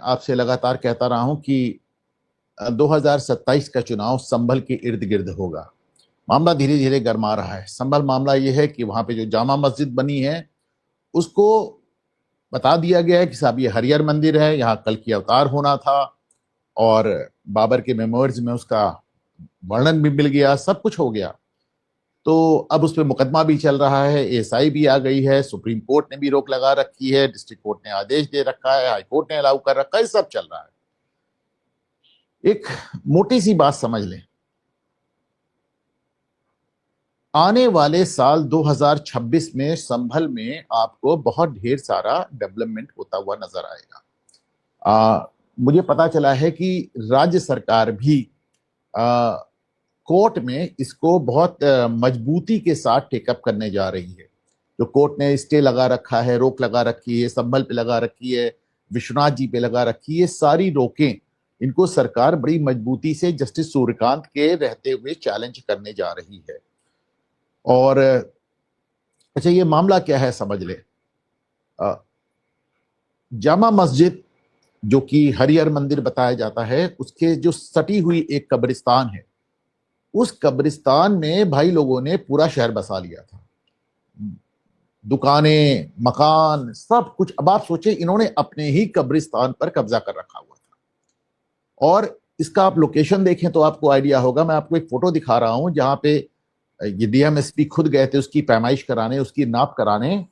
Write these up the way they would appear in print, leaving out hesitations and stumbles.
आपसे लगातार कहता रहा हूं कि 2027 का चुनाव संभल के इर्द गिर्द होगा। मामला धीरे धीरे गर्मा रहा है। संभल मामला यह है कि वहां पे जो जामा मस्जिद बनी है उसको बता दिया गया है कि साहब ये हरियर मंदिर है, यहाँ कल की अवतार होना था, और बाबर के मेमोरिज में उसका वर्णन भी मिल गया, सब कुछ हो गया। तो अब उस पर मुकदमा भी चल रहा है, एएसआई भी आ गई है, सुप्रीम कोर्ट ने भी रोक लगा रखी है, डिस्ट्रिक्ट कोर्ट ने आदेश दे रखा है, हाई कोर्ट ने अलाउ कर रखा है, सब चल रहा है। एक मोटी सी बात समझ लें, आने वाले साल 2026 में संभल में आपको बहुत ढेर सारा डेवलपमेंट होता हुआ नजर आएगा। मुझे पता चला है कि राज्य सरकार भी कोर्ट में इसको बहुत मजबूती के साथ टेकअप करने जा रही है। जो कोर्ट ने स्टे लगा रखा है, रोक लगा रखी है, संभल पे लगा रखी है, विश्वनाथ जी पे लगा रखी है, सारी रोकें इनको सरकार बड़ी मजबूती से जस्टिस सूर्यकांत के रहते हुए चैलेंज करने जा रही है। और अच्छा, ये मामला क्या है समझ ले। जामा मस्जिद जो कि हरिहर मंदिर बताया जाता है, उसके जो सटी हुई एक कब्रिस्तान है, उस कब्रिस्तान में भाई लोगों ने पूरा शहर बसा लिया था, दुकानें, मकान, सब कुछ। अब आप सोचे, इन्होंने अपने ही कब्रिस्तान पर कब्जा कर रखा हुआ था। और इसका आप लोकेशन देखें तो आपको आइडिया होगा। मैं आपको एक फोटो दिखा रहा हूं जहां पे ये डीएमएसपी खुद गए थे उसकी पैमाइश कराने, उसकी नाप कराने।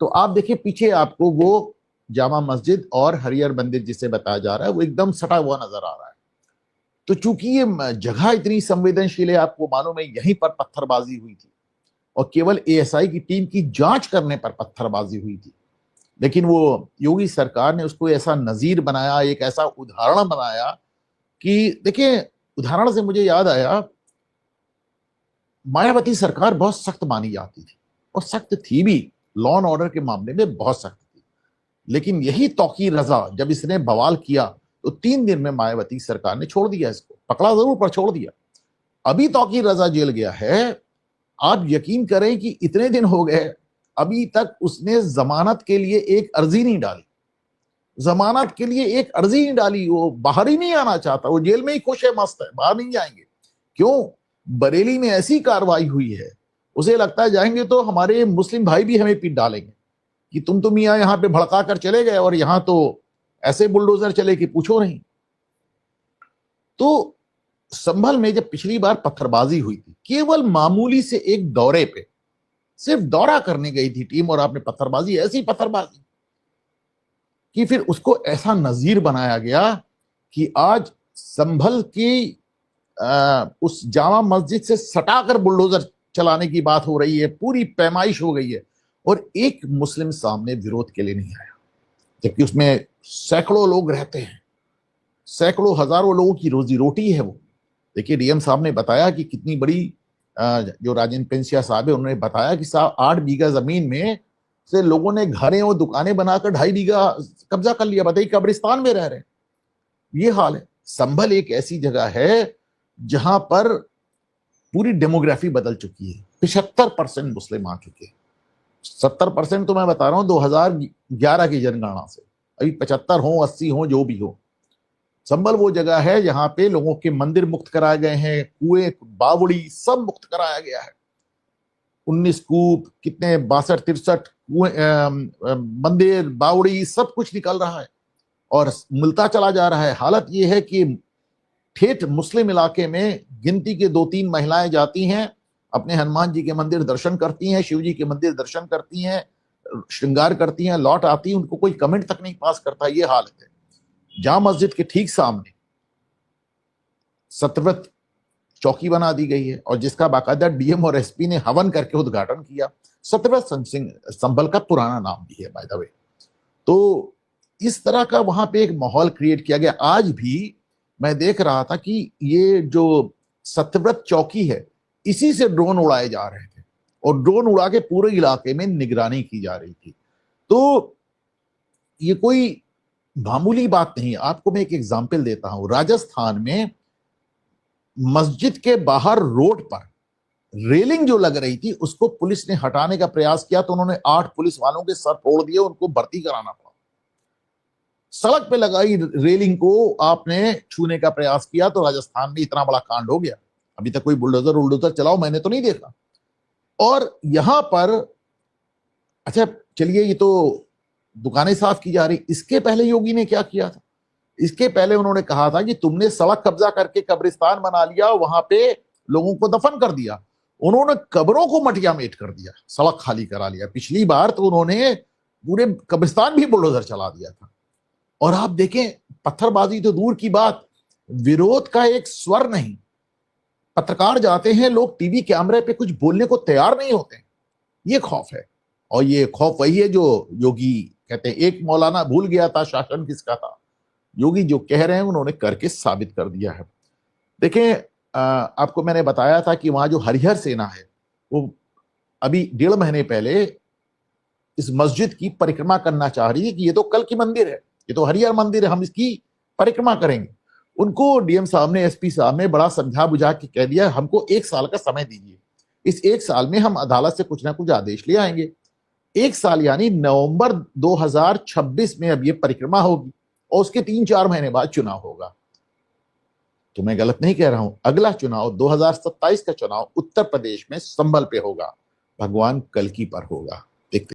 तो आप देखिए पीछे आपको वो जामा मस्जिद और हरिहर मंदिर जिसे बताया जा रहा है वो एकदम सटा हुआ नजर आ रहा है। तो चूंकि ये जगह इतनी संवेदनशील है, आपको मालूम है यहीं पर पत्थरबाजी हुई थी और केवल एएसआई की टीम की जांच करने पर पत्थरबाजी हुई थी। लेकिन वो योगी सरकार ने उसको ऐसा नजीर बनाया, एक ऐसा उदाहरण बनाया कि देखिए, उदाहरण से मुझे याद आया, मायावती सरकार बहुत सख्त मानी जाती थी और सख्त थी भी, लॉ एंड ऑर्डर के मामले में बहुत सख्त थी। लेकिन यही तौकीर रजा जब इसने बवाल किया तो 3 दिन में मायावती सरकार ने छोड़ दिया, इसको पकड़ा जरूर पर छोड़ दिया। अभी तौकीर रजा जेल गया है। आप यकीन करें कि इतने दिन हो गए, अभी तक उसने जमानत के लिए एक अर्जी नहीं डाली, जमानत के लिए एक अर्जी नहीं डाली। वो बाहर ही नहीं आना चाहता, वो जेल में ही खुश है, मस्त है, बाहर नहीं जाएंगे। क्यों? बरेली में ऐसी कार्रवाई हुई है, उसे लगता है जाएंगे तो हमारे मुस्लिम भाई भी हमें पीट डालेंगे कि तुम तो मियां यहां पे भड़का कर चले गए और यहां तो ऐसे बुलडोजर चले कि पूछो नहीं। तो संभल में जब पिछली बार पत्थरबाजी हुई थी, केवल मामूली से एक दौरे पे, सिर्फ दौरा करने गई थी टीम और आपने पत्थरबाजी, ऐसी पत्थरबाजी कि फिर उसको ऐसा नजीर बनाया गया कि आज संभल की उस जामा मस्जिद से सटाकर बुलडोजर चलाने की बात हो रही है, पूरी पैमाइश हो गई है और एक मुस्लिम सामने विरोध के लिए नहीं आया, जबकि उसमें सैकड़ों लोग रहते हैं, सैकड़ों हजारों लोगों की रोजी रोटी है वो। देखिए, डीएम साहब ने बताया कि कितनी बड़ी, जो राजेंद्र पेंसिया साहब है उन्होंने बताया कि साहब 8 बीघा जमीन में से लोगों ने घरें और दुकानें बनाकर 2.5 बीघा कब्जा कर लिया। बताइए, कब्रिस्तान में रह रहे हैं, ये हाल है। संभल एक ऐसी जगह है जहां पर पूरी डेमोग्राफी बदल चुकी है। 75% मुस्लिम आ चुके हैं। 70% तो मैं बता रहा हूं 2011 की जनगणना से, अभी 75 हो, 80 हो, जो भी हो। संभल वो जगह है जहां पे लोगों के मंदिर मुक्त कराए गए हैं, कुएं, बावड़ी सब मुक्त कराया गया है। 19 कूप, कितने 62-63 मंदिर, बावड़ी, सब कुछ निकल रहा है और मिलता चला जा रहा है। हालत यह है कि ठेठ मुस्लिम इलाके में गिनती के 2-3 महिलाएं जाती हैं, अपने हनुमान जी के मंदिर दर्शन करती हैं, शिव जी के मंदिर दर्शन करती हैं, श्रृंगार करती हैं, लौट आती हैं, उनको कोई कमेंट तक नहीं पास करता। ये हालत है। जामा मस्जिद के ठीक सामने सतव्रत चौकी बना दी गई है और जिसका बाकायदा डीएम और एसपी ने हवन करके उद्घाटन किया। सतव्रत सिंह संभल का पुराना नाम भी है, बाय द वे। तो इस तरह का वहां पे एक माहौल क्रिएट किया गया। आज भी मैं देख रहा था कि ये जो सतव्रत चौकी है, इसी से ड्रोन उड़ाए जा रहे थे और ड्रोन उड़ा के पूरे इलाके में निगरानी की जा रही थी। तो ये कोई मामूली बात नहीं। आपको मैं एक एग्जाम्पल देता हूं। राजस्थान में मस्जिद के बाहर रोड पर रेलिंग जो लग रही थी उसको पुलिस ने हटाने का प्रयास किया तो उन्होंने 8 पुलिस वालों के सर फोड़ दिए, उनको भर्ती कराना पड़ा। सड़क पे लगाई रेलिंग को आपने छूने का प्रयास किया तो राजस्थान में इतना बड़ा कांड हो गया। अभी तक कोई बुलडोजर उलडोजर चलाओ मैंने तो नहीं देखा। और यहां पर अच्छा चलिए, ये तो दुकानें साफ की जा रही, इसके पहले योगी ने क्या किया था? इसके पहले उन्होंने कहा था कि तुमने सड़क कब्जा करके कब्रिस्तान बना लिया, वहां पे लोगों को दफन कर दिया। उन्होंने कब्रों को मटिया मेट कर दिया, सड़क खाली करा लिया। पिछली बार तो उन्होंने पूरे कब्रिस्तान भी बुलडोजर चला दिया था। और आप देखें, पत्थरबाजी तो दूर की बात, विरोध का एक स्वर नहीं। पत्रकार जाते हैं, लोग टीवी कैमरे पे कुछ बोलने को तैयार नहीं होते। ये खौफ है। और ये खौफ वही है जो योगी कहते हैं, एक मौलाना भूल गया था शासन किसका था। योगी जो कह रहे हैं उन्होंने करके साबित कर दिया है। देखें, आपको मैंने बताया था कि वहां जो हरिहर सेना है वो अभी 1.5 महीने पहले इस मस्जिद की परिक्रमा करना चाह रही है कि ये तो कल की मंदिर है, ये तो हरिहर मंदिर है, हम इसकी परिक्रमा करेंगे। उनको डीएम साहब ने, एसपी साहब ने बड़ा समझा बुझा के कह दिया हमको 1 साल का समय दीजिए, इस 1 साल में हम अदालत से कुछ ना कुछ आदेश ले आएंगे। 1 साल यानी नवंबर 2026 में अब ये परिक्रमा होगी और उसके 3-4 महीने बाद चुनाव होगा। तो मैं गलत नहीं कह रहा हूं, अगला चुनाव 2027 का चुनाव उत्तर प्रदेश में संभल पे होगा, भगवान कल्कि पर होगा।